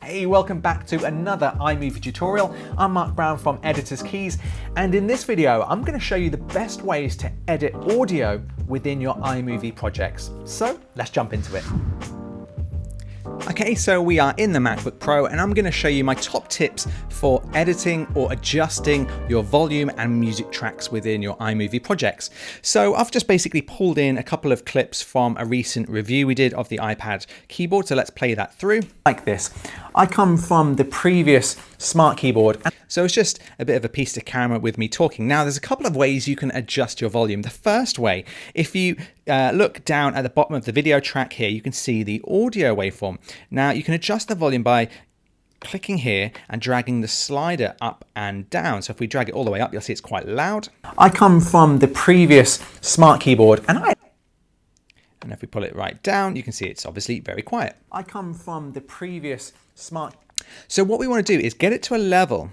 Hey, welcome back to another iMovie tutorial. I'm Mark Brown from Editor's Keys, and in this video I'm going to show you the best ways to edit audio within your iMovie projects. So let's jump into it. Okay, so we are in the MacBook Pro and I'm going to show you my top tips for editing or adjusting your volume and music tracks within your iMovie projects. So I've just basically pulled in a couple of clips from a recent review we did of the iPad keyboard, so let's play that through. Like this. I come from the previous smart keyboard, so it's just a bit of a piece to camera with me talking. Now there's a couple of ways you can adjust your volume. The first way, if you look down at the bottom of the video track here, you can see the audio waveform. Now you can adjust the volume by clicking here and dragging the slider up and down. So if we drag it all the way up, you'll see it's quite loud. I come from the previous smart keyboard and if we pull it right down, you can see it's obviously very quiet. I come from the previous smart. So what we want to do is get it to a level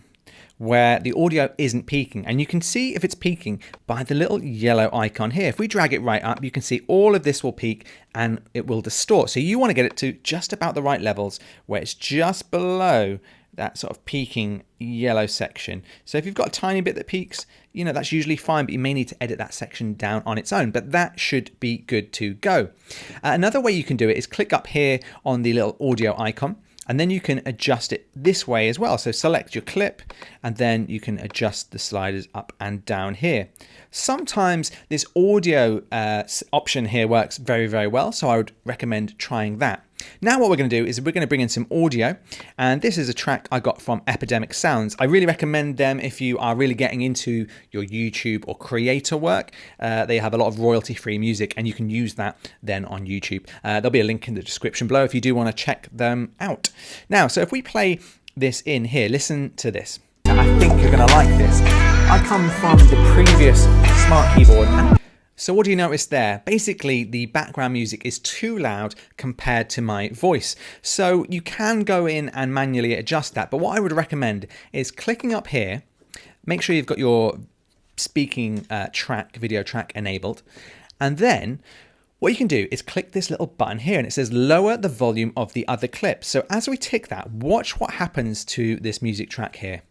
where the audio isn't peaking, and you can see if it's peaking by the little yellow icon here. If we drag it right up, you can see all of this will peak and it will distort. So you want to get it to just about the right levels where it's just below that sort of peaking yellow section. So if you've got a tiny bit that peaks, you know, that's usually fine, but you may need to edit that section down on its own, but that should be good to go. Another way you can do it is click up here on the little audio icon, and then you can adjust it this way as well. So select your clip and then you can adjust the sliders up and down here. Sometimes this audio option here works very, very well, so I would recommend trying that. Now what we're going to do is we're going to bring in some audio, and this is a track I got from Epidemic Sounds. I really recommend them if you are really getting into your YouTube or creator work. They have a lot of royalty-free music and you can use that then on YouTube. There'll be a link in the description below if you do want to check them out. Now, so if we play this in here, listen to this. I think you're going to like this. I come from the previous smart keyboard. So what do you notice there? Basically, the background music is too loud compared to my voice. So you can go in and manually adjust that. But what I would recommend is clicking up here, make sure you've got your speaking video track enabled. And then what you can do is click this little button here and it says lower the volume of the other clips. So as we tick that, watch what happens to this music track here.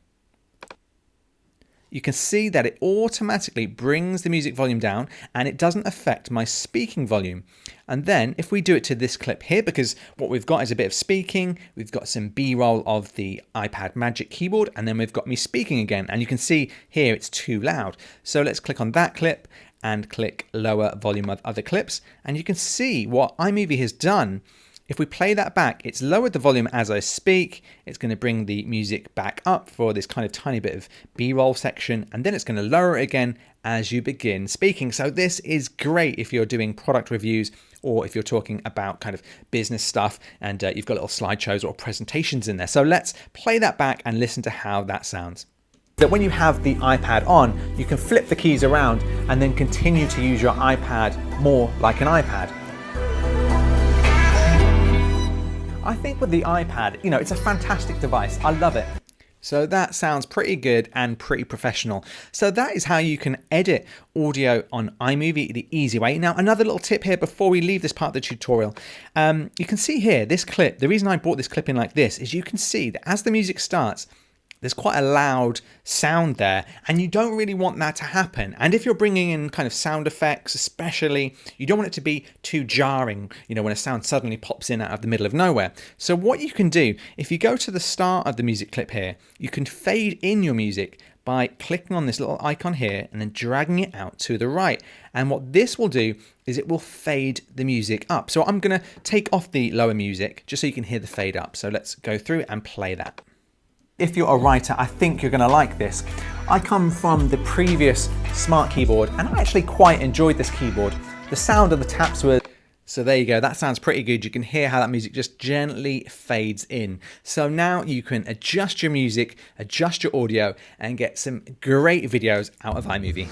You can see that it automatically brings the music volume down and it doesn't affect my speaking volume. And then if we do it to this clip here, because what we've got is a bit of speaking, we've got some B-roll of the iPad Magic keyboard, and then we've got me speaking again. And you can see here it's too loud. So let's click on that clip and click lower volume of other clips. And you can see what iMovie has done. If we play that back, it's lowered the volume as I speak. It's going to bring the music back up for this kind of tiny bit of B-roll section, and then it's going to lower it again as you begin speaking. So this is great if you're doing product reviews or if you're talking about kind of business stuff and you've got little slideshows or presentations in there. So let's play that back and listen to how that sounds. That when you have the iPad on, you can flip the keys around and then continue to use your iPad more like an iPad. I think with the iPad, you know, it's a fantastic device. I love it. So that sounds pretty good and pretty professional. So that is how you can edit audio on iMovie the easy way. Now, another little tip here before we leave this part of the tutorial. You can see here, this clip, the reason I brought this clip in like this is you can see that as the music starts, there's quite a loud sound there, and you don't really want that to happen. And if you're bringing in kind of sound effects, especially, you don't want it to be too jarring, you know, when a sound suddenly pops in out of the middle of nowhere. So what you can do, if you go to the start of the music clip here, you can fade in your music by clicking on this little icon here and then dragging it out to the right. And what this will do is it will fade the music up. So I'm going to take off the lower music just so you can hear the fade up. So let's go through and play that. If you're a writer, I think you're going to like this. I come from the previous smart keyboard and I actually quite enjoyed this keyboard. The sound of the taps were... So there you go, that sounds pretty good. You can hear how that music just gently fades in. So now you can adjust your music, adjust your audio and get some great videos out of iMovie.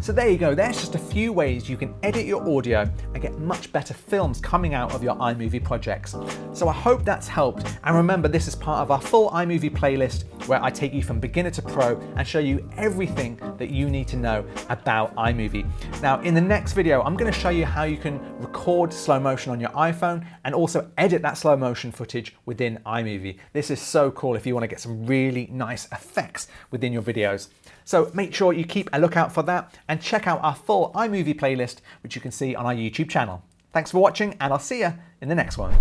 So there you go, there's just a few ways you can edit your audio and get much better films coming out of your iMovie projects. So I hope that's helped, and remember, this is part of our full iMovie playlist where I take you from beginner to pro and show you everything that you need to know about iMovie. Now in the next video, I'm going to show you how you can record slow motion on your iPhone and also edit that slow motion footage within iMovie. This is so cool if you want to get some really nice effects within your videos. So make sure you keep a lookout for that and check out our full iMovie playlist, which you can see on our YouTube channel. Thanks for watching, and I'll see you in the next one.